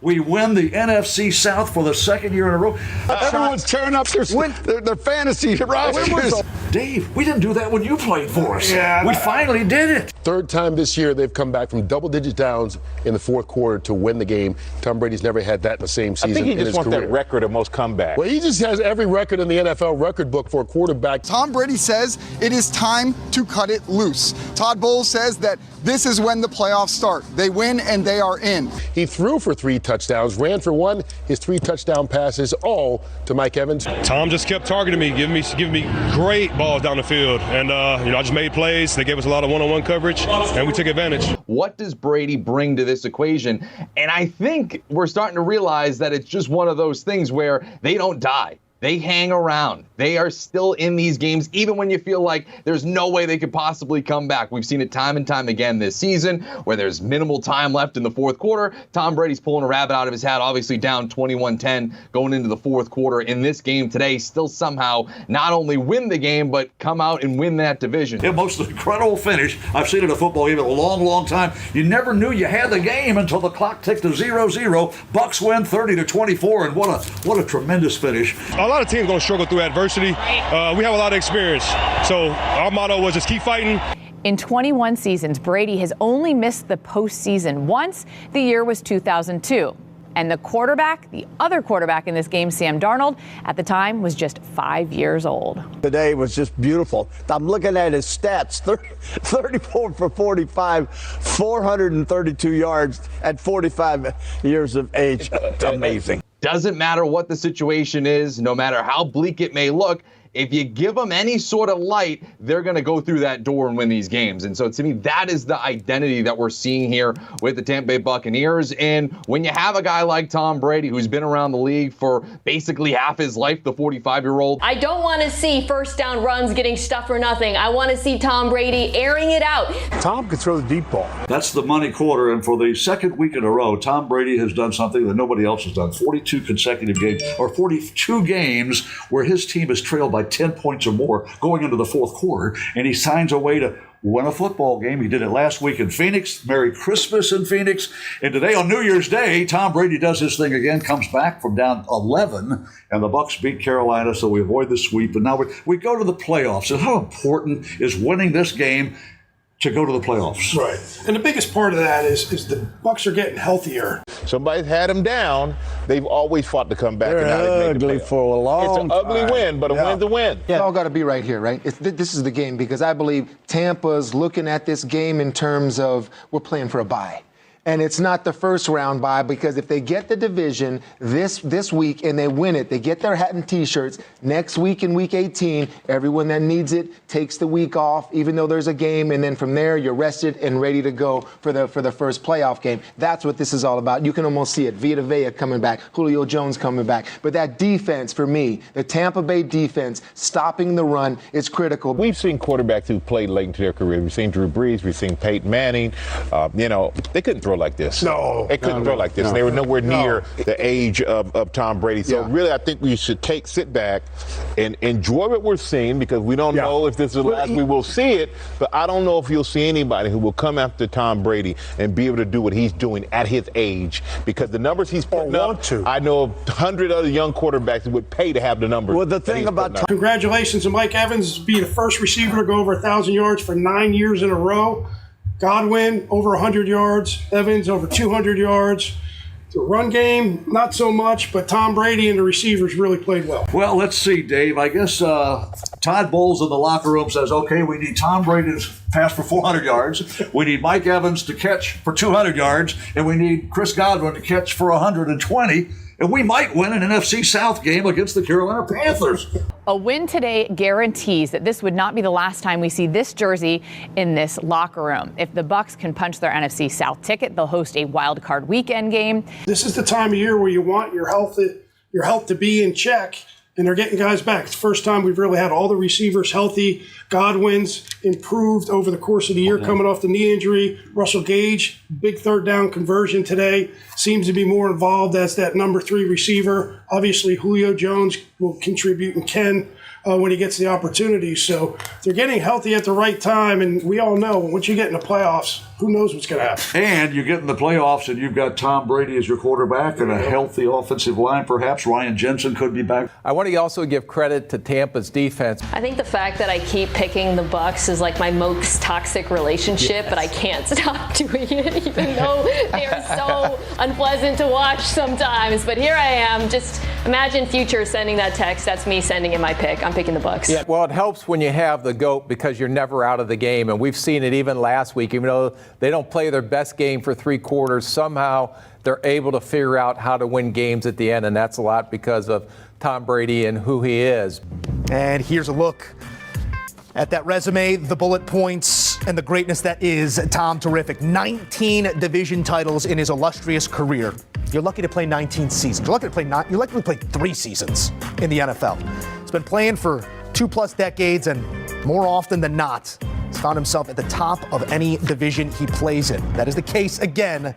We win the NFC South for the second year in a row. Everyone's tearing up their fantasy rosters. Dave, we didn't do that when you played for us. Yeah, we finally did it. Third time this year they've come back from double-digit downs in the fourth quarter to win the game. Tom Brady's never had that in the same season. I think he in his just wants career. that record of most comebacks. Well, he just has every record in the NFL record book for a quarterback. Tom Brady says it is time to cut it loose. Todd Bowles says that this is when the playoffs start. They win and they are in. He threw for 3 touchdowns, ran for 1. His 3 touchdown passes, all to Mike Evans. Tom just kept targeting me, giving me great balls down the field. And, I just made plays. They gave us a lot of one-on-one coverage, and we took advantage. What does Brady bring to this equation? And I think we're starting to realize that it's just one of those things where they don't die. They hang around. They are still in these games, even when you feel like there's no way they could possibly come back. We've seen it time and time again this season, where there's minimal time left in the fourth quarter. Tom Brady's pulling a rabbit out of his hat, obviously down 21-10 going into the fourth quarter. In this game today, still somehow not only win the game, but come out and win that division. The most incredible finish I've seen in a football game in a long, long time. You never knew you had the game until the clock ticked to 0-0. Bucs win 30-24, and what a tremendous finish. A lot of teams going to struggle through adversity. We have a lot of experience. So our motto was just keep fighting. In 21 seasons, Brady has only missed the postseason once. The year was 2002. And the other quarterback in this game, Sam Darnold, at the time was just 5 years old. Today was just beautiful. I'm looking at his stats, 34 for 45, 432 yards at 45 years of age. It's amazing. Doesn't matter what the situation is, no matter how bleak it may look, if you give them any sort of light, they're going to go through that door and win these games. And so to me, that is the identity that we're seeing here with the Tampa Bay Buccaneers. And when you have a guy like Tom Brady, who's been around the league for basically half his life, the 45-year-old. I don't want to see first down runs getting stuffed for nothing. I want to see Tom Brady airing it out. Tom can throw the deep ball. That's the money quarter, and for the second week in a row, Tom Brady has done something that nobody else has done. 42 consecutive games, or 42 games where his team is trailed by 10 points or more going into the fourth quarter, and he signs a way to win a football game. He did it last week in Phoenix. Merry Christmas in Phoenix. And today on New Year's Day, Tom Brady does his thing again, comes back from down 11, and the Bucs beat Carolina, so we avoid the sweep. And now we go to the playoffs. And how important is winning this game to go to the playoffs? Right. And the biggest part of that is the Bucs are getting healthier. Somebody's had them down. They've always fought to come back. They're and now they've made the ugly playoffs. for a long It's an ugly win, but a win's a win. It's all got to be right here, right? This is the game, because I believe Tampa's looking at this game in terms of we're playing for a bye. And it's not the first round bye, because if they get the division this week and they win it, they get their hat and T-shirts. Next week in Week 18, everyone that needs it takes the week off, even though there's a game, and then from there you're rested and ready to go for the first playoff game. That's what this is all about. You can almost see it. Vita Vea coming back, Julio Jones coming back. But that defense, for me, the Tampa Bay defense, stopping the run is critical. We've seen quarterbacks who played late into their career. We've seen Drew Brees. We've seen Peyton Manning. They couldn't throw like this. No. They couldn't throw like this. No. They were nowhere near the age of Tom Brady. So really, I think we should sit back and enjoy what we're seeing, because we don't know if this is the last we will see it, but I don't know if you'll see anybody who will come after Tom Brady and be able to do what he's doing at his age, because the numbers he's putting up, I know 100 other young quarterbacks who would pay to have the numbers. Well, the thing about Congratulations to Mike Evans being the first receiver to go over 1,000 yards for 9 years in a row. Godwin, over 100 yards. Evans, over 200 yards. The run game, not so much, but Tom Brady and the receivers really played well. Well, let's see, Dave. I guess Todd Bowles in the locker room says, okay, we need Tom Brady to pass for 400 yards. We need Mike Evans to catch for 200 yards. And we need Chris Godwin to catch for 120. And we might win an NFC South game against the Carolina Panthers. A win today guarantees that this would not be the last time we see this jersey in this locker room. If the Bucs can punch their NFC South ticket, they'll host a wild card weekend game. This is the time of year where you want your health to be in check, and they're getting guys back. It's the first time we've really had all the receivers healthy. Godwin's improved over the course of the year, coming off the knee injury. Russell Gage, big third down conversion today, seems to be more involved as that number 3 receiver. Obviously, Julio Jones will contribute and can when he gets the opportunity. So they're getting healthy at the right time, and we all know once you get in the playoffs, who knows what's going to happen. And you get in the playoffs and you've got Tom Brady as your quarterback and a healthy offensive line, perhaps. Ryan Jensen could be back. I want to also give credit to Tampa's defense. I think the fact that I keep picking the Bucs is like my most toxic relationship, but I can't stop doing it, even though they are so unpleasant to watch sometimes. But here I am. Just imagine future sending that text. That's me sending in my pick. I'm picking the Bucs. Yeah, well, it helps when you have the GOAT because you're never out of the game. And we've seen it even last week. Even though they don't play their best game for 3 quarters, somehow they're able to figure out how to win games at the end. And that's a lot because of Tom Brady and who he is. And here's a look at that resume, the bullet points, and the greatness that is Tom Terrific. 19 division titles in his illustrious career. You're lucky to play 19 seasons. You're lucky to play 3 seasons in the NFL. He's been playing for 2+ decades, and more often than not, he's found himself at the top of any division he plays in. That is the case again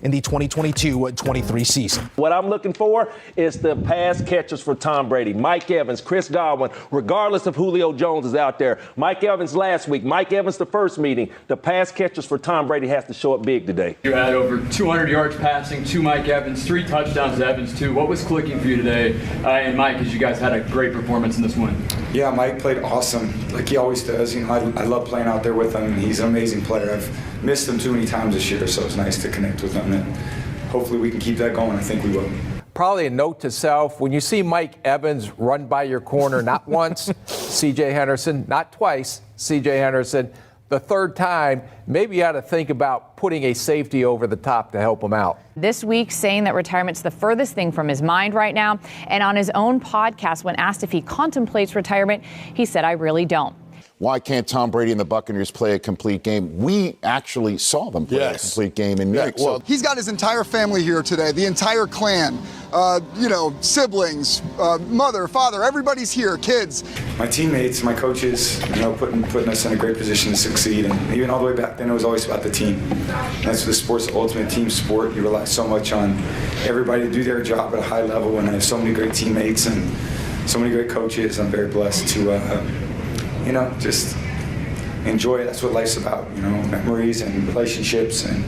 in the 2022-23 season. What I'm looking for is the pass catchers for Tom Brady. Mike Evans, Chris Godwin, regardless of Julio Jones is out there. Mike Evans last week, Mike Evans the first meeting. The pass catchers for Tom Brady has to show up big today. You had over 200 yards passing to Mike Evans, 3 touchdowns to Evans too. What was clicking for you today? And Mike, as you guys had a great performance in this one. Yeah, Mike played awesome, like he always does. You know, I love playing out there with him. He's an amazing player. I've missed him too many times this year, so it's nice to connect with him. And hopefully we can keep that going. I think we will. Probably a note to self, when you see Mike Evans run by your corner, not once, C.J. Henderson, not twice, C.J. Henderson, the third time, maybe you ought to think about putting a safety over the top to help him out. This week, saying that retirement's the furthest thing from his mind right now. And on his own podcast, when asked if he contemplates retirement, he said, "I really don't." Why can't Tom Brady and the Buccaneers play a complete game? We actually saw them play a complete game in Munich. Well, he's got his entire family here today, the entire clan, siblings, mother, father, everybody's here, kids. My teammates, my coaches, putting us in a great position to succeed. And even all the way back then, it was always about the team. That's the sport's ultimate team sport. You rely so much on everybody to do their job at a high level, and I have so many great teammates and so many great coaches. I'm very blessed to just enjoy it. That's what life's about, memories and relationships, and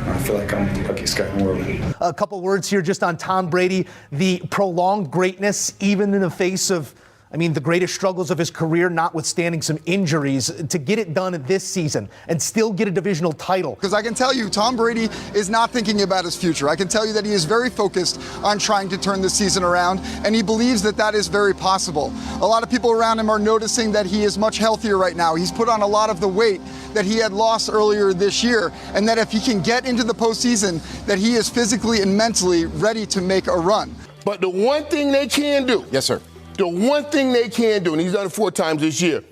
I feel like I'm the luckiest guy in the world. A couple words here just on Tom Brady, the prolonged greatness, even in the face of, the greatest struggles of his career, notwithstanding some injuries, to get it done this season and still get a divisional title. Because I can tell you, Tom Brady is not thinking about his future. I can tell you that he is very focused on trying to turn this season around, and he believes that that is very possible. A lot of people around him are noticing that he is much healthier right now. He's put on a lot of the weight that he had lost earlier this year, and that if he can get into the postseason, that he is physically and mentally ready to make a run. But the one thing they can do. Yes, sir. The one thing they can do, and he's done it 4 times this year,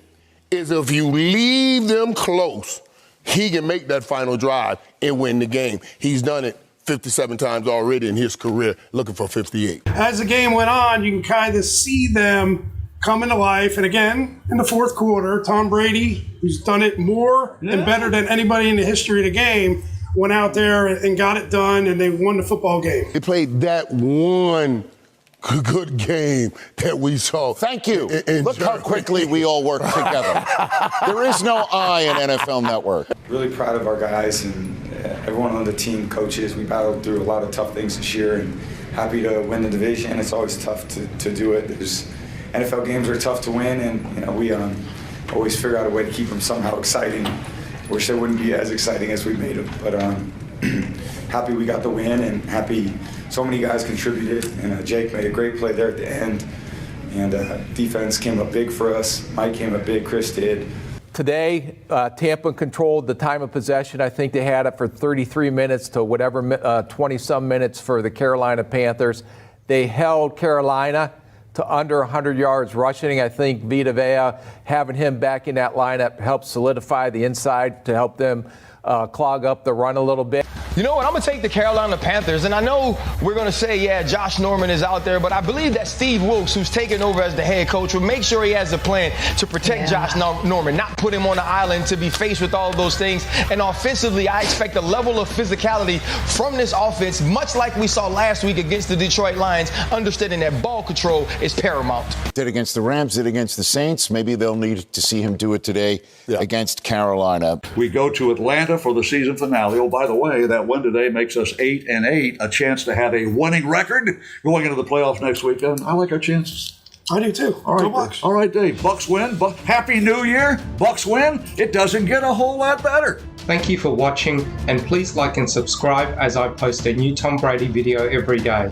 is if you leave them close, he can make that final drive and win the game. He's done it 57 times already in his career, looking for 58. As the game went on, you can kind of see them coming to life. And again, in the fourth quarter, Tom Brady, who's done it more and better than anybody in the history of the game, went out there and got it done, and they won the football game. They played that one good game that we saw. Thank you. Look how quickly we all work together. There is no I in NFL Network. Really proud of our guys and everyone on the team, coaches. We battled through a lot of tough things this year, and happy to win the division. It's always tough to do it. NFL games are tough to win, and we always figure out a way to keep them somehow exciting. Wish they wouldn't be as exciting as we made them, but happy we got the win, and happy so many guys contributed, and Jake made a great play there at the end, and defense came up big for us. Mike came up big, Chris did. Today, Tampa controlled the time of possession. I think they had it for 33 minutes to whatever, 20-some minutes for the Carolina Panthers. They held Carolina to under 100 yards rushing. I think Vita Vea, having him back in that lineup, helped solidify the inside to help them clog up the run a little bit. You know what? I'm going to take the Carolina Panthers. And I know we're going to say, yeah, Josh Norman is out there, but I believe that Steve Wilkes, who's taking over as the head coach, will make sure he has a plan to protect Josh Norman, not put him on the island to be faced with all those things. And offensively, I expect a level of physicality from this offense, much like we saw last week against the Detroit Lions, understanding that ball control is paramount. Did against the Rams, did against the Saints. Maybe they'll need to see him do it today against Carolina. We go to Atlanta for the season finale. Oh, by the way, that win today makes us 8-8, a chance to have a winning record going into the playoffs next weekend. I like our chances. I do too. All right, Bucs. All right, Dave. Bucs win. Happy New Year. Bucs win. It doesn't get a whole lot better. Thank you for watching, and please like and subscribe as I post a new Tom Brady video every day.